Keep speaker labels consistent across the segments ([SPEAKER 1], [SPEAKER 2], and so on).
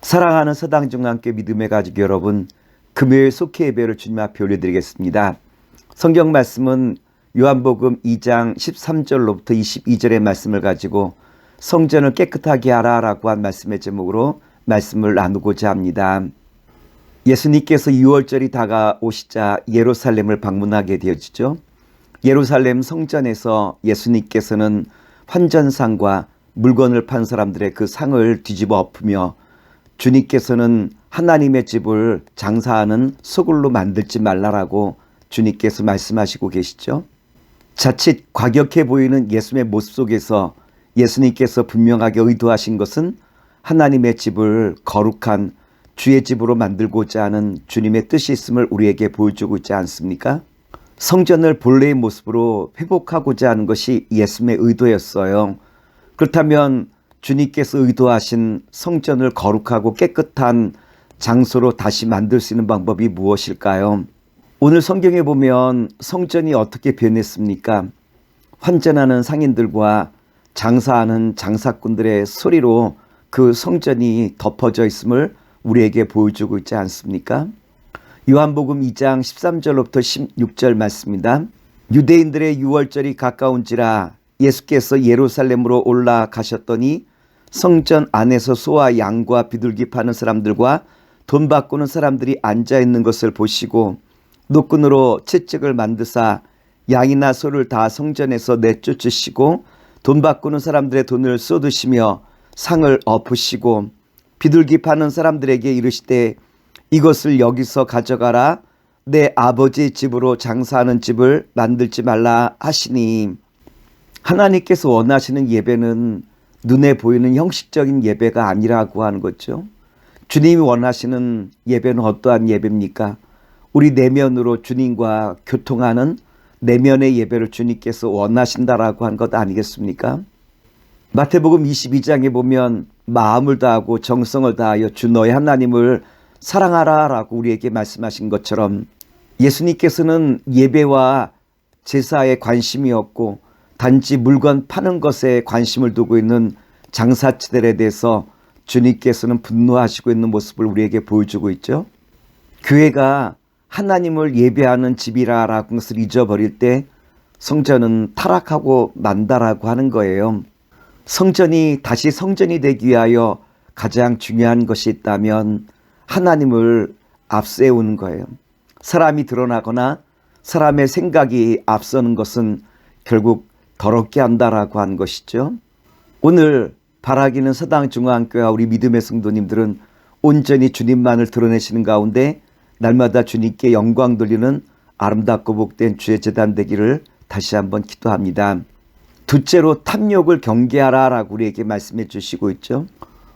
[SPEAKER 1] 사랑하는 서당중앙교회 믿음의 가족 여러분, 금요일 속회 예배를 주님 앞에 올려드리겠습니다. 성경 말씀은 요한복음 2장 13절로부터 22절의 말씀을 가지고 성전을 깨끗하게 하라 라고 한 말씀의 제목으로 말씀을 나누고자 합니다. 예수님께서 6월절이 다가오시자 예루살렘을 방문하게 되어지죠. 예루살렘 성전에서 예수님께서는 환전상과 물건을 판 사람들의 그 상을 뒤집어 엎으며 주님께서는 하나님의 집을 장사하는 소굴로 만들지 말라라고 주님께서 말씀하시고 계시죠. 자칫 과격해 보이는 예수님의 모습 속에서 예수님께서 분명하게 의도하신 것은 하나님의 집을 거룩한 주의 집으로 만들고자 하는 주님의 뜻이 있음을 우리에게 보여주고 있지 않습니까? 성전을 본래의 모습으로 회복하고자 하는 것이 예수님의 의도였어요. 그렇다면 주님께서 의도하신 성전을 거룩하고 깨끗한 장소로 다시 만들 수 있는 방법이 무엇일까요? 오늘 성경에 보면 성전이 어떻게 변했습니까? 환전하는 상인들과 장사하는 장사꾼들의 소리로 그 성전이 덮어져 있음을 우리에게 보여주고 있지 않습니까? 요한복음 2장 13절로부터 16절 말씀입니다. 유대인들의 유월절이 가까운지라 예수께서 예루살렘으로 올라가셨더니 성전 안에서 소와 양과 비둘기 파는 사람들과 돈 바꾸는 사람들이 앉아 있는 것을 보시고 노끈으로 채찍을 만드사 양이나 소를 다 성전에서 내쫓으시고 돈 바꾸는 사람들의 돈을 쏟으시며 상을 엎으시고 비둘기 파는 사람들에게 이르시되 이것을 여기서 가져가라, 내 아버지의 집으로 장사하는 집을 만들지 말라 하시니, 하나님께서 원하시는 예배는 눈에 보이는 형식적인 예배가 아니라고 하는 거죠. 주님이 원하시는 예배는 어떠한 예배입니까? 우리 내면으로 주님과 교통하는 내면의 예배를 주님께서 원하신다라고 한 것 아니겠습니까? 마태복음 22장에 보면 마음을 다하고 정성을 다하여 주 너의 하나님을 사랑하라 라고 우리에게 말씀하신 것처럼 예수님께서는 예배와 제사에 관심이 없고 단지 물건 파는 것에 관심을 두고 있는 장사치들에 대해서 주님께서는 분노하시고 있는 모습을 우리에게 보여주고 있죠. 교회가 하나님을 예배하는 집이라라는 것을 잊어버릴 때 성전은 타락하고 만다라고 하는 거예요. 성전이 다시 성전이 되기 위하여 가장 중요한 것이 있다면 하나님을 앞세우는 거예요. 사람이 드러나거나 사람의 생각이 앞서는 것은 결국 더럽게 한다라고 한 것이죠. 오늘 바라기는 서당중앙교회와 우리 믿음의 성도님들은 온전히 주님만을 드러내시는 가운데 날마다 주님께 영광 돌리는 아름답고 복된 주의 제단 되기를 다시 한번 기도합니다. 둘째로 탐욕을 경계하라 라고 우리에게 말씀해 주시고 있죠.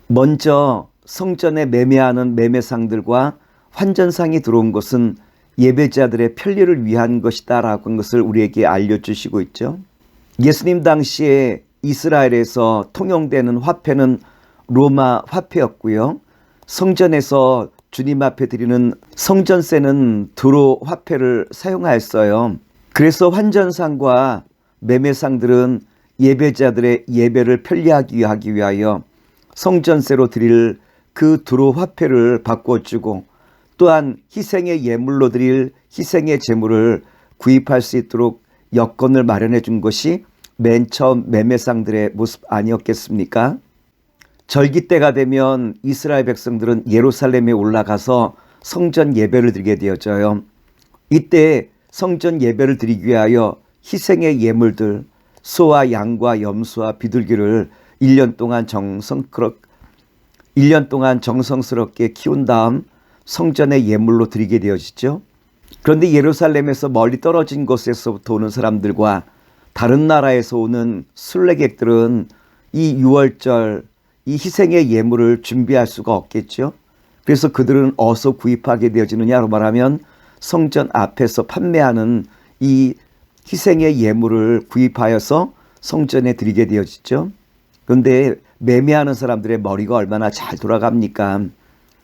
[SPEAKER 1] 먼저 성전에 매매하는 매매상들과 환전상이 들어온 것은 예배자들의 편리를 위한 것이다 라고 한 것을 우리에게 알려주시고 있죠. 예수님 당시에 이스라엘에서 통용되는 화폐는 로마 화폐였고요. 성전에서 주님 앞에 드리는 성전세는 드로 화폐를 사용하였어요. 그래서 환전상과 매매상들은 예배자들의 예배를 편리하게 하기 위하여 성전세로 드릴 그 드로 화폐를 바꿔주고 또한 희생의 예물로 드릴 희생의 제물을 구입할 수 있도록 여건을 마련해 준 것이 맨 처음 매매상들의 모습 아니었겠습니까? 절기 때가 되면 이스라엘 백성들은 예루살렘에 올라가서 성전 예배를 드리게 되어져요. 이때 성전 예배를 드리기 위하여 희생의 예물들, 소와 양과 염소와 비둘기를 1년 동안 정성스럽게 키운 다음 성전의 예물로 드리게 되어지죠. 그런데 예루살렘에서 멀리 떨어진 곳에서부터 오는 사람들과 다른 나라에서 오는 순례객들은 이 유월절, 이 희생의 예물을 준비할 수가 없겠죠. 그래서 그들은 어디서 구입하게 되어지느냐로 말하면 성전 앞에서 판매하는 이 희생의 예물을 구입하여서 성전에 드리게 되어지죠. 그런데 매매하는 사람들의 머리가 얼마나 잘 돌아갑니까?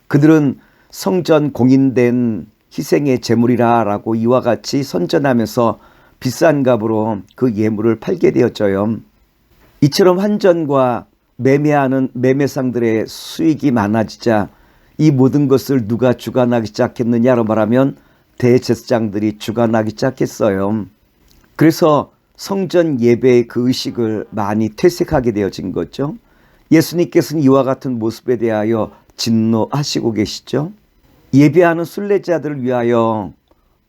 [SPEAKER 1] 그들은 성전 공인된 희생의 제물이라고 이와 같이 선전하면서 비싼 값으로 그 예물을 팔게 되었죠. 이처럼 환전과 매매하는 매매상들의 수익이 많아지자 이 모든 것을 누가 주관하기 시작했느냐로 말하면 대제사장들이 주관하기 시작했어요. 그래서 성전 예배의 그 의식을 많이 퇴색하게 되어진 거죠. 예수님께서는 이와 같은 모습에 대하여 진노하시고 계시죠. 예배하는 순례자들을 위하여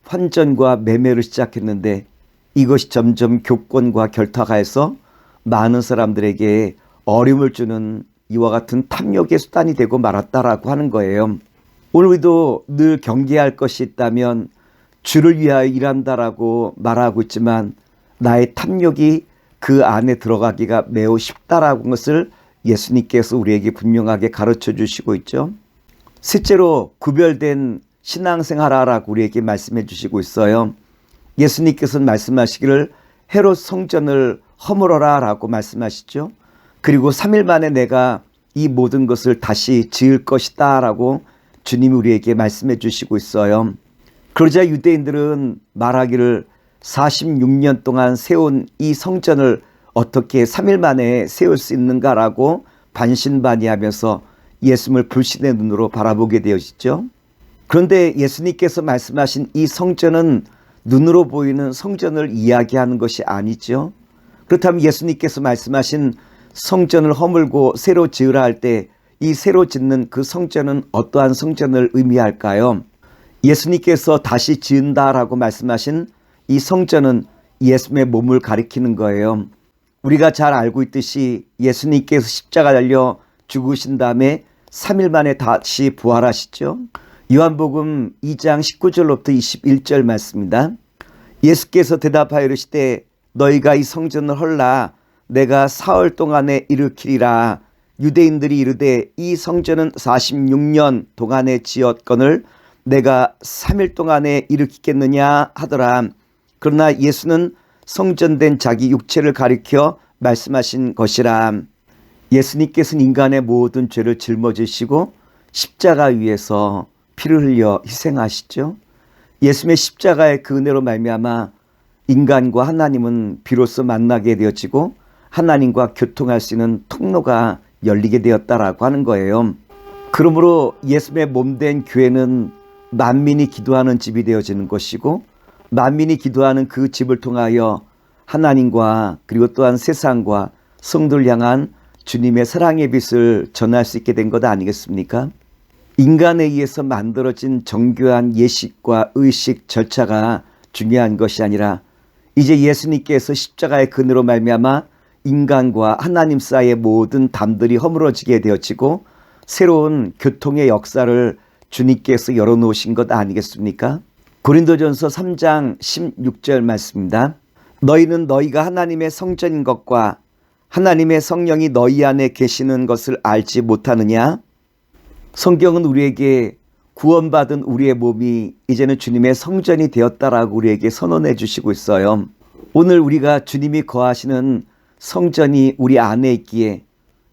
[SPEAKER 1] 환전과 매매를 시작했는데 이것이 점점 교권과 결탁하여서 많은 사람들에게 어려움을 주는 이와 같은 탐욕의 수단이 되고 말았다라고 하는 거예요. 오늘 우리도 늘 경계할 것이 있다면 주를 위하여 일한다라고 말하고 있지만 나의 탐욕이 그 안에 들어가기가 매우 쉽다라는 것을 예수님께서 우리에게 분명하게 가르쳐 주시고 있죠. 실제로 구별된 신앙생활하라고 우리에게 말씀해 주시고 있어요. 예수님께서는 말씀하시기를 헤롯 성전을 허물어라 라고 말씀하시죠. 그리고 3일 만에 내가 이 모든 것을 다시 지을 것이다 라고 주님이 우리에게 말씀해 주시고 있어요. 그러자 유대인들은 말하기를 46년 동안 세운 이 성전을 어떻게 3일 만에 세울 수 있는가라고 반신반의하면서 예수님을 불신의 눈으로 바라보게 되어지죠. 그런데 예수님께서 말씀하신 이 성전은 눈으로 보이는 성전을 이야기하는 것이 아니죠. 그렇다면 예수님께서 말씀하신 성전을 허물고 새로 지으라 할 때 이 새로 짓는 그 성전은 어떠한 성전을 의미할까요? 예수님께서 다시 지은다라고 말씀하신 이 성전은 예수님의 몸을 가리키는 거예요. 우리가 잘 알고 있듯이 예수님께서 십자가 달려 죽으신 다음에 3일 만에 다시 부활하시죠. 요한복음 2장 19절로부터 21절 말씀입니다. 예수께서 대답하여 이르시되 너희가 이 성전을 헐라 내가 사흘 동안에 일으키리라. 유대인들이 이르되 이 성전은 46년 동안에 지었거늘 내가 3일 동안에 일으키겠느냐 하더라. 그러나 예수는 성전된 자기 육체를 가리켜 말씀하신 것이라. 예수님께서는 인간의 모든 죄를 짊어지시고 십자가 위에서 피를 흘려 희생하시죠. 예수님의 십자가의 그 은혜로 말미암아 인간과 하나님은 비로소 만나게 되어지고 하나님과 교통할 수 있는 통로가 열리게 되었다라고 하는 거예요. 그러므로 예수님의 몸된 교회는 만민이 기도하는 집이 되어지는 것이고 만민이 기도하는 그 집을 통하여 하나님과 그리고 또한 세상과 성도를 향한 주님의 사랑의 빛을 전할 수 있게 된 것 아니겠습니까? 인간에 의해서 만들어진 정교한 예식과 의식 절차가 중요한 것이 아니라 이제 예수님께서 십자가의 근으로 말미암아 인간과 하나님 사이의 모든 담들이 허물어지게 되어지고 새로운 교통의 역사를 주님께서 열어놓으신 것 아니겠습니까? 고린도전서 3장 16절 말씀입니다. 너희는 너희가 하나님의 성전인 것과 하나님의 성령이 너희 안에 계시는 것을 알지 못하느냐? 성경은 우리에게 구원받은 우리의 몸이 이제는 주님의 성전이 되었다라고 우리에게 선언해 주시고 있어요. 오늘 우리가 주님이 거하시는 성전이 우리 안에 있기에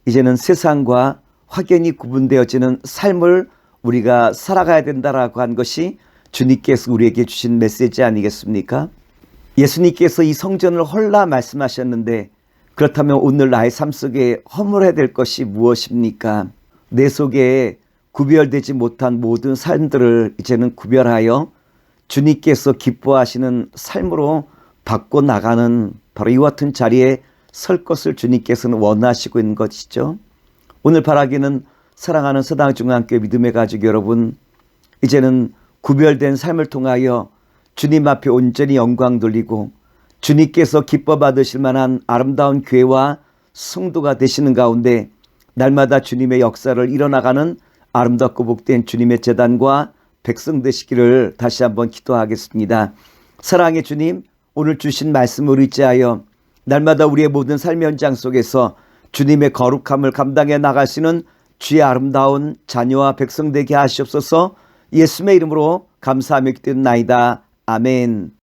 [SPEAKER 1] 이제는 세상과 확연히 구분되어지는 삶을 우리가 살아가야 된다라고 한 것이 주님께서 우리에게 주신 메시지 아니겠습니까? 예수님께서 이 성전을 헐라 말씀하셨는데 그렇다면 오늘 나의 삶 속에 허물어야 될 것이 무엇입니까? 내 속에 구별되지 못한 모든 삶들을 이제는 구별하여 주님께서 기뻐하시는 삶으로 바꿔나가는 바로 이와 같은 자리에 설 것을 주님께서는 원하시고 있는 것이죠. 오늘 바라기는 사랑하는 서당중앙교회 믿음의 가족 여러분, 이제는 구별된 삶을 통하여 주님 앞에 온전히 영광 돌리고 주님께서 기뻐 받으실 만한 아름다운 교회와 성도가 되시는 가운데 날마다 주님의 역사를 이뤄나가는 아름답고 복된 주님의 제단과 백성 되시기를 다시 한번 기도하겠습니다. 사랑의 주님, 오늘 주신 말씀을 의지하여 날마다 우리의 모든 삶의 현장 속에서 주님의 거룩함을 감당해 나갈 수 있는 주의 아름다운 자녀와 백성 되게 하시옵소서. 예수님의 이름으로 감사하며 기도드리나이다. 아멘.